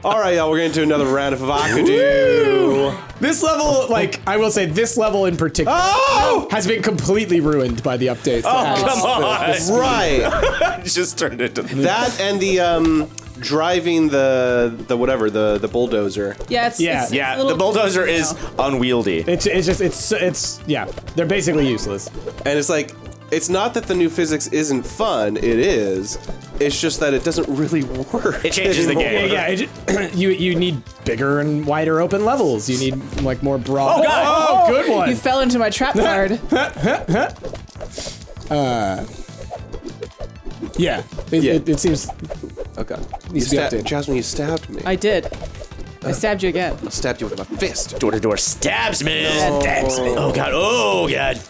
All right, y'all, we're getting to another round of Havocado. This level, like, I will say, this level in particular has been completely ruined by the updates. Come on. Right. Just turned into That and the driving the bulldozer. Yeah, it's yeah. a little The bulldozer is unwieldy. It's yeah, they're basically useless. And it's like, it's not that the new physics isn't fun, it is. It's just that it doesn't really work. It changes the game. Yeah, you need bigger and wider open levels. You need like more broad. Oh, God. Oh, good one. You fell into my trap card. Yeah, it seems. Okay. Needs to be updated. Jasmine, you stabbed me. I did. I stabbed you again. I stabbed you with my fist. Door to door stabs me. Stabs me. Oh God. Oh God.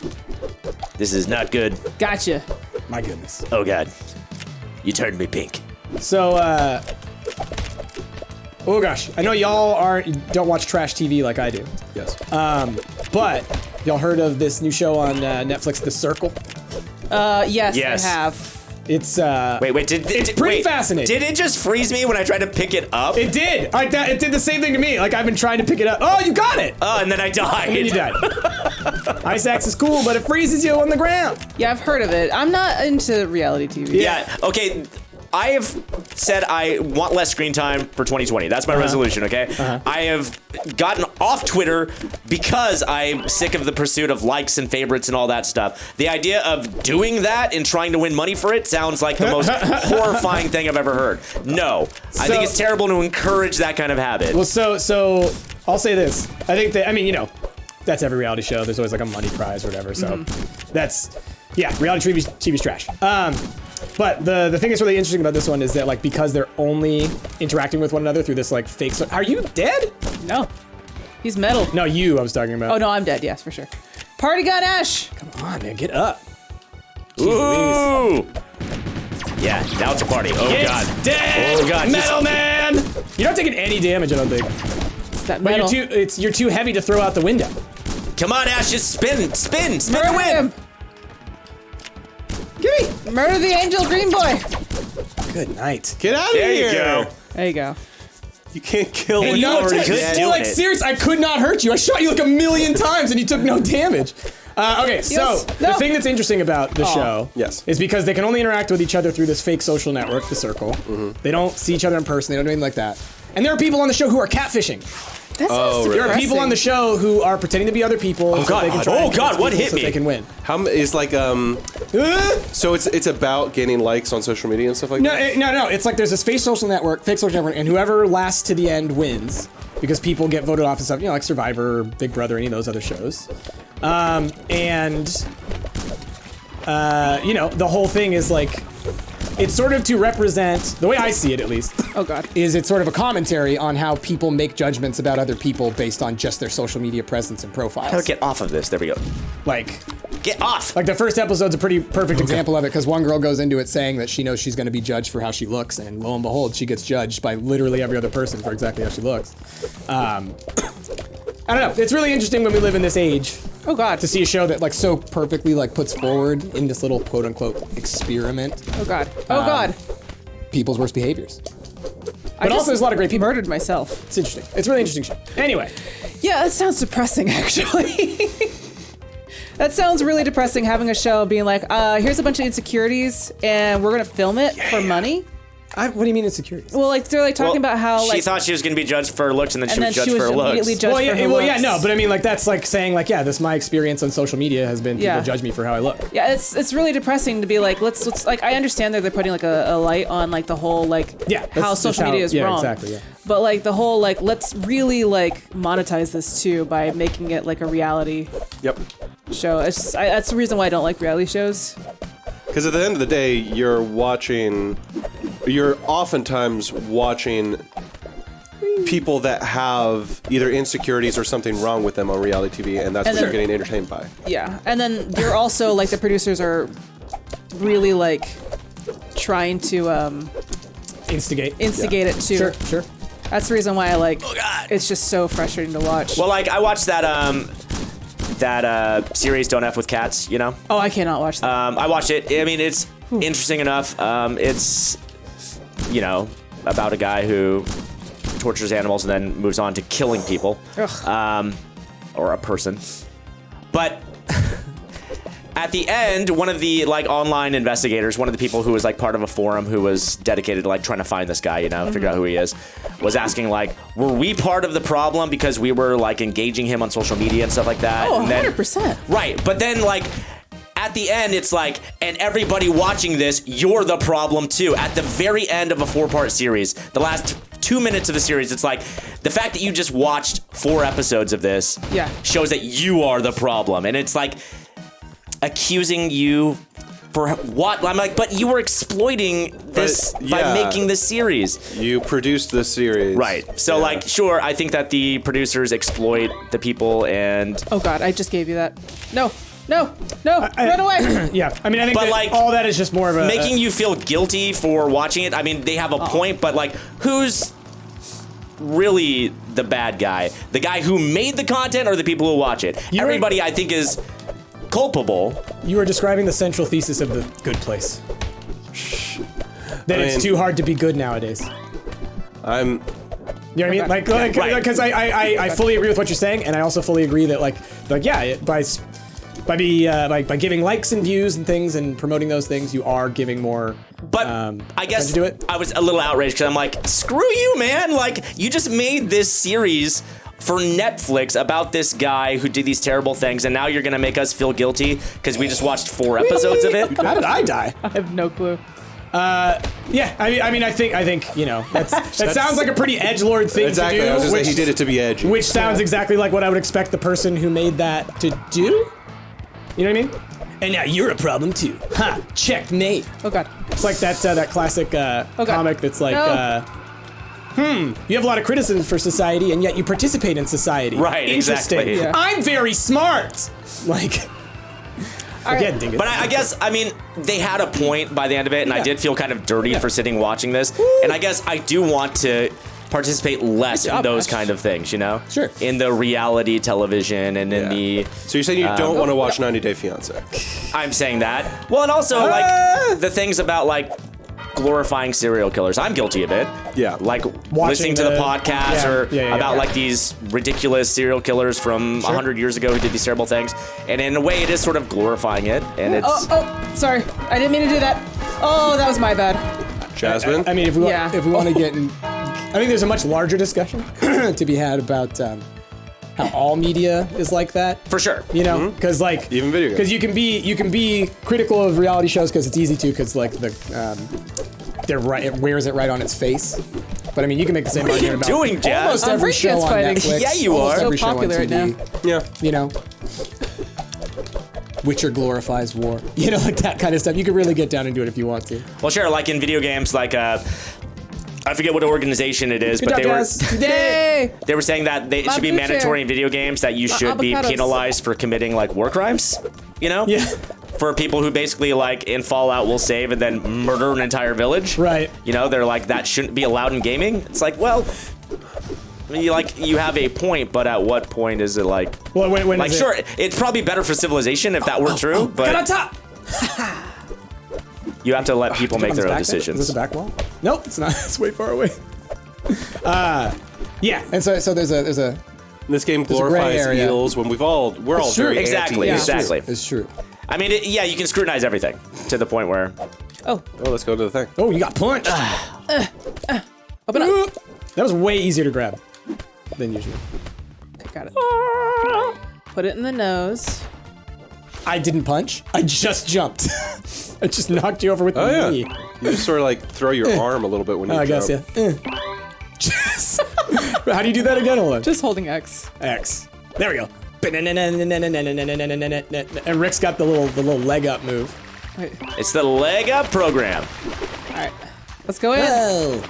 This is not good. Gotcha. My goodness. Oh God. You turned me pink. So, oh gosh, I know y'all don't watch trash TV like I do. Yes. But y'all heard of this new show on Netflix, The Circle? Yes, Yes. I have. It's Wait. It's pretty fascinating. Did it just freeze me when I tried to pick it up? It did. Like that. It did the same thing to me. Like I've been trying to pick it up. Oh, you got it. And then I died. And then you died. Ice axe is cool, but it freezes you on the ground. Yeah, I've heard of it. I'm not into reality TV. Yeah. Okay. I have said I want less screen time for 2020. That's my resolution, okay? I have gotten off Twitter because I'm sick of the pursuit of likes and favorites and all that stuff. The idea of doing that and trying to win money for it sounds like the most horrifying thing I've ever heard. No. I think it's terrible to encourage that kind of habit. Well, so I'll say this. I think that, I mean, you know, that's every reality show. There's always like a money prize or whatever. So that's, yeah, reality TV's trash. But the thing that's really interesting about this one is that, like, because they're only interacting with one another through this, like, fake... Are you dead? No. He's metal. No, I was talking about. Oh, no, I'm dead. Yes, for sure. Party gun Ash. Come on, man, get up. Ooh! Yeah, now it's a party. Oh, It's God. dead! Oh, God. Metal Man! You're not taking any damage, I don't think. It's that But metal. you're too heavy to throw out the window. Come on, Ash, just spin to Murder win! him. Gimme! Murder the angel green boy. Good night. Get out of There here! you go. There you go. You can't kill And what no, already good dead. doing like, it. serious, I could not hurt you. I shot you like 1,000,000 times and you took no damage. Okay, so Yes. the No. thing that's interesting about the show Yes. is because they can only interact with each other through this fake social network, The Circle. They don't see each other in person. They don't do anything like that. And there are people on the show who are catfishing. That sounds really? There are people on the show who are pretending to be other people. Oh, God. They can try Oh, and convince God, what people hit so me? they can win. How is like so it's about gaining likes on social media and stuff like that? No. It's like there's this fake social network, and whoever lasts to the end wins because people get voted off and stuff. You know, like Survivor, Big Brother, any of those other shows. You know, the whole thing is like, it's sort of to represent, the way I see it at least, Oh, God. is it's sort of a commentary on how people make judgments about other people based on just their social media presence and profiles. How to get off of this? There we go. Like Get off! the first episode's a pretty perfect example of it because one girl goes into it saying that she knows she's going to be judged for how she looks, and lo and behold, she gets judged by literally every other person for exactly how she looks. I don't know. It's really interesting when we live in this age Oh, God. to see a show that like so perfectly like puts forward in this little quote unquote experiment Oh, God. Oh, God. people's worst behaviors. I But also, there's a lot of great people. murdered myself. It's interesting. It's a really interesting show. Anyway, Yeah, that sounds depressing, actually. That sounds really depressing, having a show being like, here's a bunch of insecurities, and we're gonna film it for money. what do you mean insecurities? Well, like they're like talking about how she like thought she was going to be judged for her looks, and then she and then was judged she was for her looks. immediately judged Well, for her yeah, looks. no, but I mean, like, that's like saying, like, yeah, this my experience on social media has been people Yeah. judge me for how I look. Yeah, it's really depressing to be like, let's like, I understand that they're putting like a light on like the whole like how social media is wrong. Exactly, yeah. But like the whole like, let's really like monetize this too by making it like a reality Yep. show. It's just, that's the reason why I don't like reality shows. Because at the end of the day, you're oftentimes watching people that have either insecurities or something wrong with them on reality TV, and that's what you're getting entertained by. Yeah, and then you're also like the producers are really like trying to Instigate. instigate it too. Sure. That's the reason why I like. Oh, God. It's just so frustrating to watch. Well, like, I watched that series Don't F with Cats, you know? Oh, I cannot watch that. I watched it. I mean, it's interesting enough. It's, you know, about a guy who tortures animals and then moves on to killing people, or a person. But at the end, one of the like online investigators, one of the people who was like part of a forum who was dedicated to like trying to find this guy, you know, figure out who he is, was asking like, were we part of the problem because we were like engaging him on social media and stuff like that? Oh, and then, 100%. Right, but then like at the end, it's like, and everybody watching this, you're the problem too. At the very end of a 4-part series, the last 2 minutes of the series, it's like the fact that you just watched 4 episodes of this shows that you are the problem, and it's like accusing you for what? I'm like, but you were exploiting this by making this series. You produced this series. Right. So like, sure, I think that the producers exploit the people and... Oh God, I just gave you that. No, run away. Yeah, I mean, I think But, that like, all that is just more of a... making you feel guilty for watching it. I mean, they have a point, but like, who's really the bad guy? The guy who made the content or the people who watch it? Everybody, I think, is culpable. You are describing the central thesis of The Good Place. That it's too hard to be good nowadays. You know what I mean? Like, because I fully agree with what you're saying, and I also fully agree that like yeah, by giving likes and views and things and promoting those things, you are giving more. But I guess do it. I was a little outraged because I'm like, screw you, man! Like, you just made this series for Netflix about this guy who did these terrible things, and now you're gonna make us feel guilty because we just watched 4 episodes of it. How did I die? I have no clue. Yeah, I mean, I think you know that sounds like a pretty edgelord thing to do. I was just saying he did it to be edgy. Which sounds exactly like what I would expect the person who made that to do. You know what I mean? And now you're a problem too. Ha! Checkmate. Oh God. It's like that classic comic that's like, you have a lot of criticism for society, and yet you participate in society. Right, Interesting. exactly. Yeah. I'm very smart. Like, again, dingus. But I guess, I mean, they had a point by the end of it, and I did feel kind of dirty for sitting watching this. And I guess I do want to participate less in those kind of things, you know? Sure. In the reality television and in the... So you're saying you don't want to watch 90 Day Fiancé? I'm saying that. Well, and also, like, the things about, like, glorifying serial killers. I'm guilty of it. Yeah. Like, listening to the podcast about, like, these ridiculous serial killers from 100 years ago who did these terrible things. And in a way, it is sort of glorifying it, and it's... Oh, sorry. I didn't mean to do that. Oh, that was my bad. Jasmine? I mean, if we want to get in... I think there's a much larger discussion to be had about how all media is like that. For sure. You know, because like even video games. Because you can be critical of reality shows because it's easy to, because like they're right, it wears it right on its face. But I mean, you can make the same argument about doing, Jazz? almost every Freak show Kids on fighting. Netflix. Yeah, you almost are. Every So show on popular right TV, now. Yeah. You know, Witcher glorifies war. You know, like that kind of stuff. You can really get down and do it if you want to. Well, sure, like in video games, like, I forget what organization it is, Good but job, guys. Yay! they were saying that it should be food mandatory share. in video games that you should be avocados. penalized for committing like war crimes, you know? Yeah. For people who basically like in Fallout will save and then murder an entire village. Right. You know, they're like, that shouldn't be allowed in gaming. It's like, well, I mean, you have a point, but at what point is it like... Well, when like, is sure, it's probably better for civilization if that were true, but... Get on top! You have to let people make their own Is this decisions. a back wall? Nope, it's not. It's way far away. Yeah, and so there's a This game gray glorifies area. eels when we're all true. very Exactly, anti-eel. exactly. It's true. I mean, yeah, you can scrutinize everything to the point where... Oh, Oh, let's go to the thing. Oh, you got punched. open up. That was way easier to grab than usual. Okay, got it. Put it in the nose. I didn't punch. I just jumped. I just knocked you over with Oh, the yeah. knee. You just sort of like throw your arm a little bit when you I guess, jump. yeah. Just- How do you do that again, Ola? Just holding X. X. There we go. And Rick's got the little leg up move. Wait. It's the leg up program. All right. Let's go in. Oh.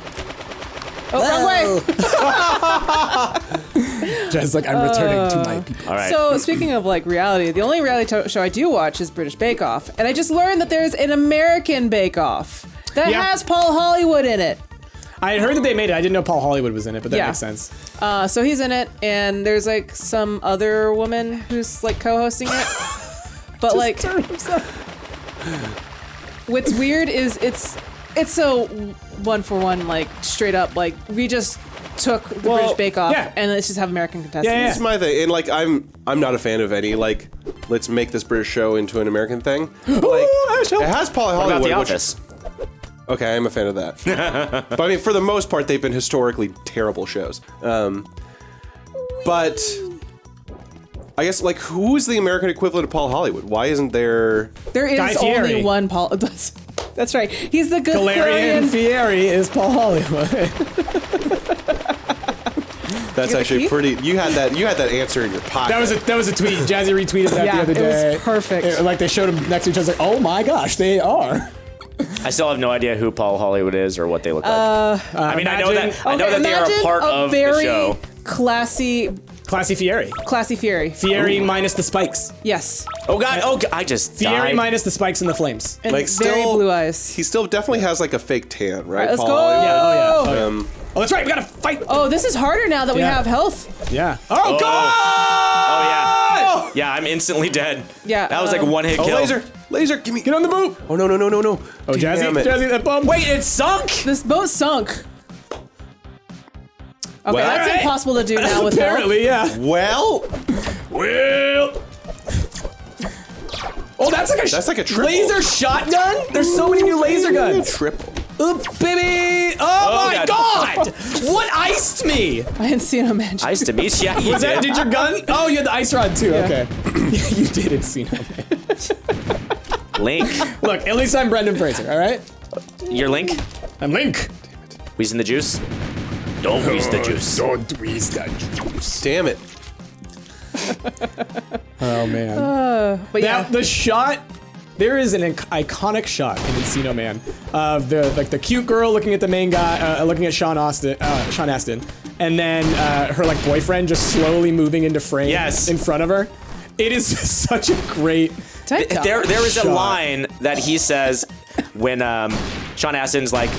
Oh, wrong way. Just like, I'm returning to my people. All right. So speaking of like reality, the only reality show I do watch is British Bake Off, and I just learned that there's an American Bake Off that Yeah. has Paul Hollywood in it. I had heard that they made it. I didn't know Paul Hollywood was in it, but that Yeah. makes sense. So he's in it, and there's like some other woman who's like co-hosting it. But like, what's weird is it's so 1-for-1, like straight up, like we just took the British Bake Off, yeah. and let's just have American contestants. Yeah, yeah. It's my thing, and like I'm not a fan of any like let's make this British show into an American thing. But, like it has Paul What Hollywood. about The which- Office? Okay, I'm a fan of that. But I mean, for the most part, they've been historically terrible shows. But I guess like who is the American equivalent of Paul Hollywood? Why isn't there? There Guy is Fieri. only one Paul. That's right. He's the good Galarian Fieri is Paul Hollywood. That's get the actually key? pretty. You had that answer in your pocket. that was a tweet. Jazzy retweeted that Yeah, the other it was day. perfect. Like they showed them next to each other. Like, oh my gosh, they are. I still have no idea who Paul Hollywood is or what they look like. I mean, I know that they are a part of the very show. classy Fieri. Fieri. Fieri minus the spikes. Yes. Oh God! Oh, I just Fieri died. minus the spikes and the flames. And Like, very still- blue eyes. He still definitely has like a fake tan, right? All right, let's Paul go. Hollywood? Yeah. Oh yeah. Oh, yeah. Um, That's right. We gotta fight. Oh, this is harder now that we Yeah. have health. Yeah. Oh god. Oh yeah. Yeah, I'm instantly dead. Yeah, That was like a one-hit oh, kill. laser, give me. Get on the boat. Oh no. Oh Jazzy, Damn it. Jazzy, that bum. Wait, it sunk. This boat sunk. Okay, Well, that's alright. impossible to do now with health. Apparently, yeah. Well, Oh, that's like a triple. laser shotgun. There's so many new laser guns. triple. Oops, baby. Oh, my God. god. What iced me? I didn't see no magic. Nice to meet you. Was that? Did your gun? Oh, you had the ice rod too. Okay. You did it, Cena. Link? Look, at least I'm Brendan Fraser. All right. Your Link? I'm Link. Wheezing the juice? Don't wheeze the juice. Don't wheeze that juice. Damn it. Oh man. But yeah, Now the shot. There is an iconic shot in Encino Man of the cute girl looking at the main guy, looking at Sean Astin, and then her like boyfriend just slowly moving into frame Yes. in front of her. It is such a great. There is a Shot. line that he says when Sean Astin's like,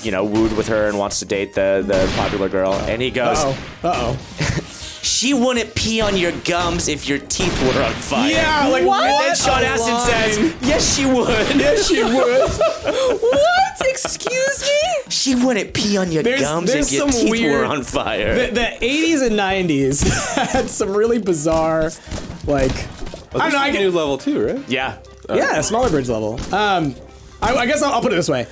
you know, wooed with her and wants to date the popular girl, and he goes, Uh-oh. "She wouldn't pee on your gums if your teeth were on fire." Yeah, like What? And then what Sean a Astin line. says, "Yes, she would." Yes, she would. what? Excuse me? She wouldn't pee on your gums there's if your some teeth weird- were on fire. The 80s and 90s had some really bizarre, like, I don't know. I a get new level too, right? Yeah. Yeah, a smaller bridge level. I guess I'll put it this way.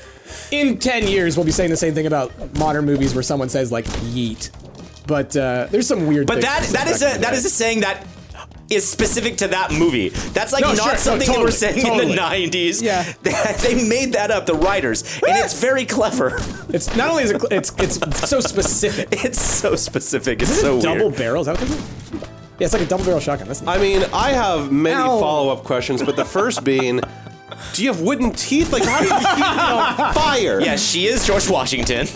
In 10 years, we'll be saying the same thing about modern movies where someone says, like, yeet. But there's some weird But things that is back in the a day. saying that is specific to that movie. That's like No, not sure, no, something they were totally, saying in totally. the 90s. Yeah. They made that up, the writers. And it's very clever. It's not only is it's so specific. It's so specific. It's Is it so double weird. barrel? Is that what it is? Yeah, it's like a double barrel shotgun. That's I mean, I have many Ow. follow-up questions, but the first being, do you have wooden teeth? Like, how do you keep it on fire? Yeah, she is George Washington.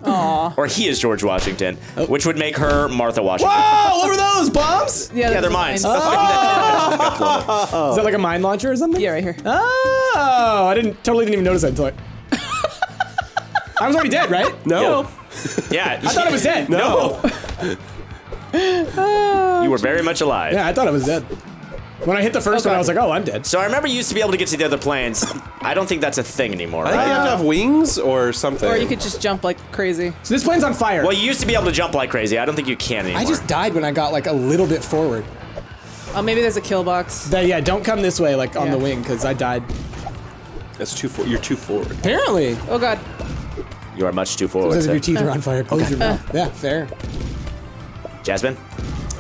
Aw. Or he is George Washington, which would make her Martha Washington. Whoa! What were those bombs? Yeah, Yeah, they're mine. mine. Is that like a mine launcher or something? Yeah, right here. Oh, I totally didn't even notice that until I was already dead, right? No. Yeah. I thought I was dead. No. You were very much alive. Yeah, I thought I was dead. When I hit the first one, I was like, oh, I'm dead. So I remember you used to be able to get to the other planes. I don't think that's a thing anymore, I think right? you have to have wings or something. Or you could just jump like crazy. So this plane's on fire. Well, you used to be able to jump like crazy. I don't think you can anymore. I just died when I got like a little bit forward. Oh, maybe there's a kill box. Yeah, don't come this way, like on the Yeah. wing, because I died. That's you're too forward. Apparently. Oh god. You are much too forward. Because if your sir. teeth are on fire, close your mouth. Yeah, fair. Jasmine,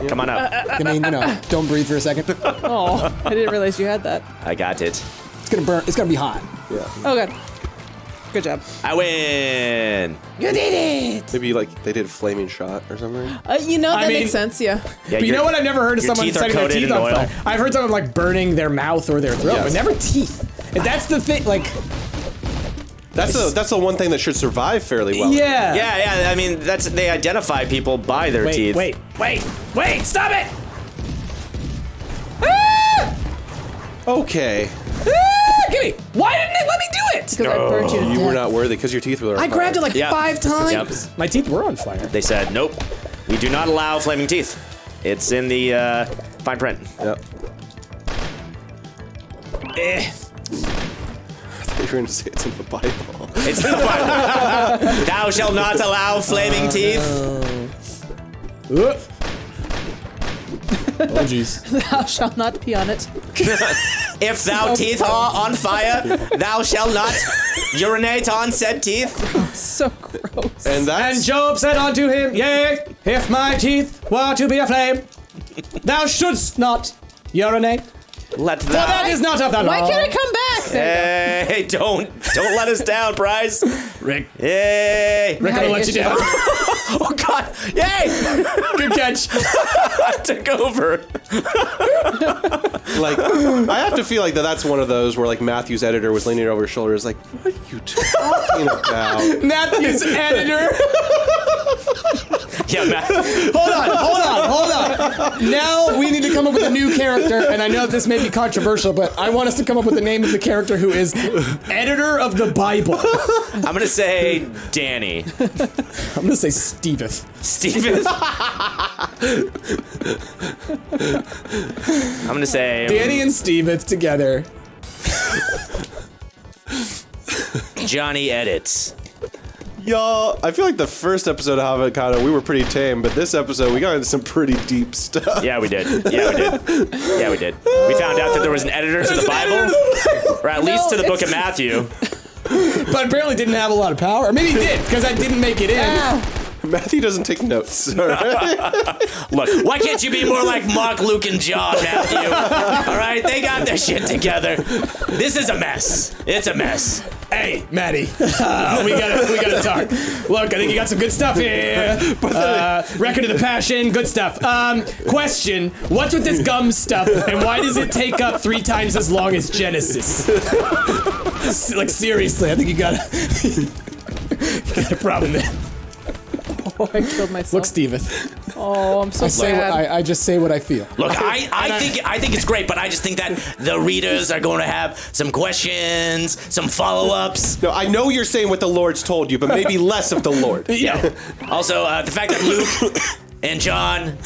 come on up. I mean, don't breathe for a second. Oh, I didn't realize you had that. I got it. It's gonna burn. It's gonna be hot. Yeah. Oh god. Good job. I win. You did it. Maybe like they did a flaming shot or something. You know that I mean- makes sense. Yeah. Yeah, But you know what? I've never heard of your someone teeth are setting their coated teeth in on oil. fire. I've heard someone like burning their mouth or their throat, Yes. but never teeth. And that's the thing. Like, That's the one thing that should survive fairly well. yeah. Yeah. I mean, they identify people by their teeth. Wait! Stop it! Okay. Gimme! Why didn't it let me do it? Because I burnt you to You death. were not worthy because your teeth were on I grabbed it fire. like Yeah. 5 times. Yep. My teeth were on fire. They said, nope, we do not allow flaming teeth. It's in the fine print. Yep. I thought you were going to say it's in the Bible. It's in the Bible. Thou shalt not allow flaming teeth. Oh jeez. Thou shalt not pee on it. If thou teeth are on fire, thou shalt not urinate on said teeth. So gross. And that's And Job said unto him, Yea, if my teeth were to be aflame, thou shouldst not urinate. Let For that thou. is not of the law. Why can't I come back? There Hey, don't let us down, Bryce. Rick, Yay! Rick, I'm gonna let you down. Oh God! Yay! Good catch. I took over. like, I have to feel like that's one of those where like Matthew's editor was leaning over his shoulder, is like, what are you talking about? Matthew's editor. Yeah, Matt. Hold on. Now we need to come up with a new character, and I know this may be controversial, but I want us to come up with the name of the character who is editor of the Bible. I'm gonna say Danny. I'm gonna say Steveth. Steven. I'm gonna say Danny and Steveth together. Johnny edits. Y'all, I feel like the first episode of Havocado, we were pretty tame, but this episode, we got into some pretty deep stuff. Yeah, we did. We found out that there was an editor to the Bible, or at least to the book of Matthew. But apparently didn't have a lot of power. Or maybe he did, because I didn't make it in. Matthew doesn't take notes. All right? Look, why can't you be more like Mark, Luke, and John, Matthew? All right, they got their shit together. This is a mess. It's a mess. Hey, Maddie, we gotta talk. Look, I think you got some good stuff here. Record of the Passion, good stuff. Question, what's with this gum stuff, and why does it take up 3 times as long as Genesis? Like, seriously, I think you got a problem there. Oh, I killed myself. Look, Steveth, Oh, I'm so sad. I just say what I feel. Look, I think it's great, but I just think that the readers are going to have some questions, some follow-ups. No, I know you're saying what the Lord's told you, but maybe less of the Lord. Yeah. Also, the fact that Luke and John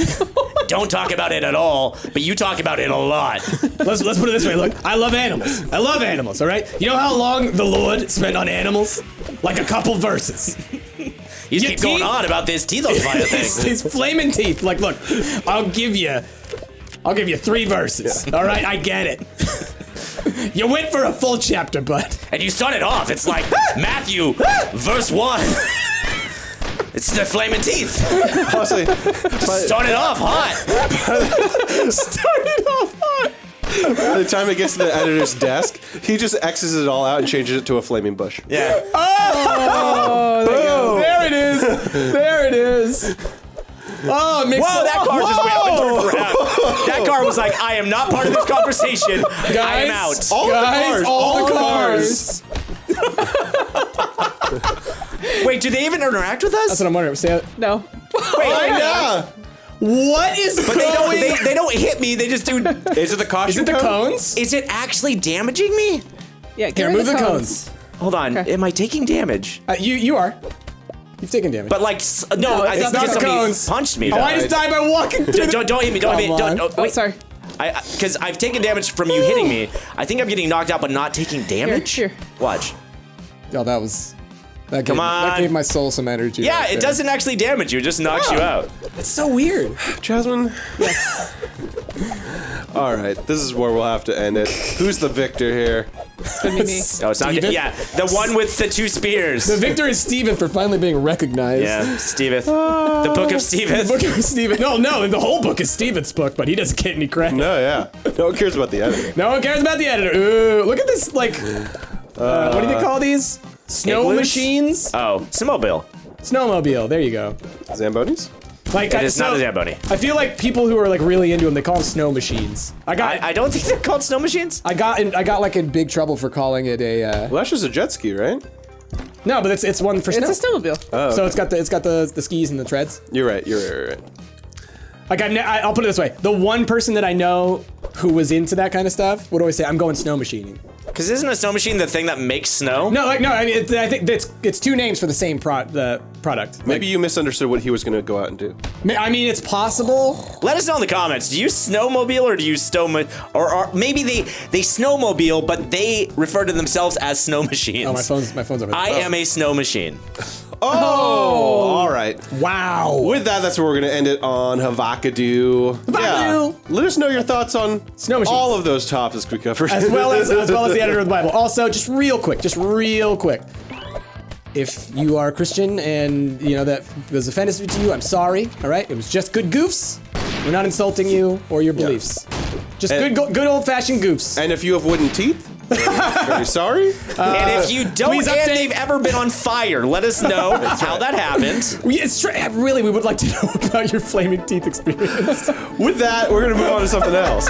don't talk about it at all, but you talk about it a lot. Let's put it this way. Look, I love animals. I love animals, all right? You know how long the Lord spent on animals? Like a couple verses. You Your keep going teeth? on about this teeth on fire thing. His flaming teeth. Like, look, I'll give you 3 verses. All right, I get it. You went for a full chapter, bud. And you started off, it's like Matthew, verse 1. It's the flaming teeth. Honestly, Started off hot. by the time it gets to the editor's desk, he just X's it all out and changes it to a flaming bush. Yeah. Oh, there it is. There it is. Oh, it makes Whoa, that car just went and turned around. That car was like, I am not part of this conversation. I am out. All the cars. Wait, do they even interact with us? That's what I'm wondering. Say it. No. Wait, Yeah. What is but they don't hit me. They just do. Is it the costume? Is it the cone? cones? Is it actually damaging me? Yeah, get Here, rid move of the cones. Hold on. Okay. Am I taking damage? You are. You've taken damage. But like, no, I it's think not because the somebody cones. punched me. Oh, I just died by walking through the... Don't hit me. Don't hit me. Come on. Don't, Oh, wait. sorry. Because I've taken damage from you hitting me. I think I'm getting knocked out, but not taking damage. Here. Watch. Oh, that was... That Come gave, on. That gave my soul some energy. Yeah, right it there. doesn't actually damage you. It just knocks you out. It's so weird. Jasmine? Yes. All right, this is where we'll have to end it. Who's the victor here? It's gonna be me. No, it's not. Steven? Yeah, the one with the 2 spears. The victor is Stephen for finally being recognized. Yeah, Steveth. The book of Steveth. The book of Stephen. No, the whole book is Stephen's book, but he doesn't get any credit. No, yeah. No one cares about the editor. No one cares about the editor. Ooh, look at this, like, what do they call these? Snow Igloos? machines? Oh, snowmobile. Snowmobile, there you go. Zambonis? Like, It is not a Zamboni. I feel like people who are like really into them, they call them snow machines. I don't think they're called snow machines. I got like in big trouble for calling it a. Well, that's just a jet ski, right? No, but it's one for snow. It's a snowmobile. Oh, So it's got the skis and the treads. You're right. You're right. Like I'll put it this way: the one person that I know who was into that kind of stuff would always say, "I'm going snow machining." Because isn't a snow machine the thing that makes snow? No, I mean, I think it's 2 names for the same product. Maybe you misunderstood what he was going to go out and do. I mean, it's possible. Let us know in the comments. Do you snowmobile or do you or maybe they snowmobile, but they refer to themselves as snow machines? Oh, my phone's over there. I am a snow machine. Oh, all right. Wow. With that, that's where we're going to end it on Havocado. Havocado. Let us know your thoughts on Snow machines. all of those topics we covered. as well as the editor of the Bible. Also, just real quick. If you are a Christian and you know that was offensive to you, I'm sorry. All right, it was just good goofs. We're not insulting you or your beliefs. Just good old-fashioned goofs. And if you have wooden teeth, very sorry. And if you don't, please and update- they've ever been on fire, let us know how that happened. Really, we would like to know about your flaming teeth experience. With that, we're going to move on to something else.